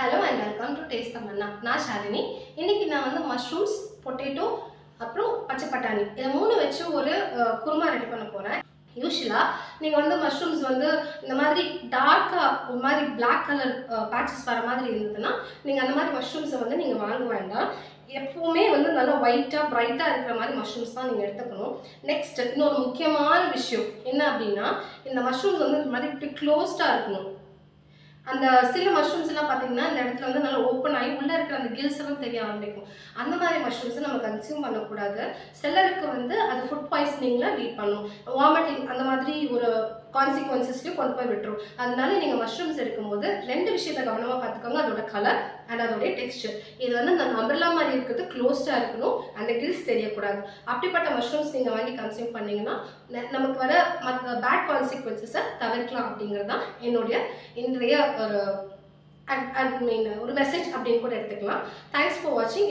Hello and welcome to taste Tamannaah. நான் ஷாலினி. இன்னைக்கு நான் வந்து மஷ்ரூம்ஸ், பொட்டேட்டோ, அப்புறம் பச்சை பட்டாணி இதை மூணு வச்சு ஒரு குருமா ரெடி பண்ண போகிறேன். யூஸ்வலாக நீங்கள் வந்து மஷ்ரூம்ஸ் வந்து இந்த மாதிரி டார்க்காக ஒரு மாதிரி பிளாக் கலர் பேட்சஸ் வர மாதிரி இருந்ததுன்னா நீங்கள் அந்த மாதிரி மஷ்ரூம்ஸை வந்து நீங்கள் வாங்க வேண்டாம். எப்பவுமே வந்து நல்லா ஒயிட்டாக ப்ரைட்டாக இருக்கிற மாதிரி மஷ்ரூம்ஸ் தான் நீங்கள் எடுத்துக்கணும். நெக்ஸ்ட் இன்னொரு முக்கியமான விஷயம் என்ன அப்படின்னா, இந்த மஷ்ரூம்ஸ் வந்து இந்த மாதிரி இப்படி க்ளோஸ்டாக இருக்கணும். அந்த சில மஷ்ரூம்ஸ் எல்லாம் பார்த்தீங்கன்னா இந்த இடத்துல வந்து நல்லா ஓப்பன் ஆகி உள்ளே இருக்கிற அந்த கில்ஸ் எல்லாம் தெரிய ஆரம்பிக்கும். அந்த மாதிரி மஷ்ரூம்ஸை நம்ம கன்சியூம் பண்ணக்கூடாது. சிலருக்கு வந்து அது ஃபுட் பாய்சனிங்கில் லீட் பண்ணும், வாமிட்டிங் அந்த மாதிரி ஒரு கான்சிக்வன்சஸ்லையும் கொண்டு போய் விட்டுரும். அதனால நீங்கள் மஷ்ரூம்ஸ் எடுக்கும்போது ரெண்டு விஷயத்தை கவனமாக பார்த்துக்கோங்க. அதோட கலர் அண்ட் அதோடைய டெக்ஸ்டர். இது வந்து அந்த அம்பர்லா மாதிரி இருக்கிறது க்ளோஸ்டாக இருக்கணும், அந்த கில்ஸ் தெரியக்கூடாது. அப்படிப்பட்ட மஷ்ரூம்ஸ் நீங்கள் வாங்கி கன்சியூம் பண்ணிங்கன்னா நமக்கு வர மற்ற பேட் கான்சிக்வன்சஸை தவிர்க்கலாம் அப்படிங்கிறது தான் என்னுடைய இன்றைய ஒரு மெசேஜ் அப்படின்னு கூட எடுத்துக்கலாம். தேங்க்ஸ் ஃபார் வாட்சிங்.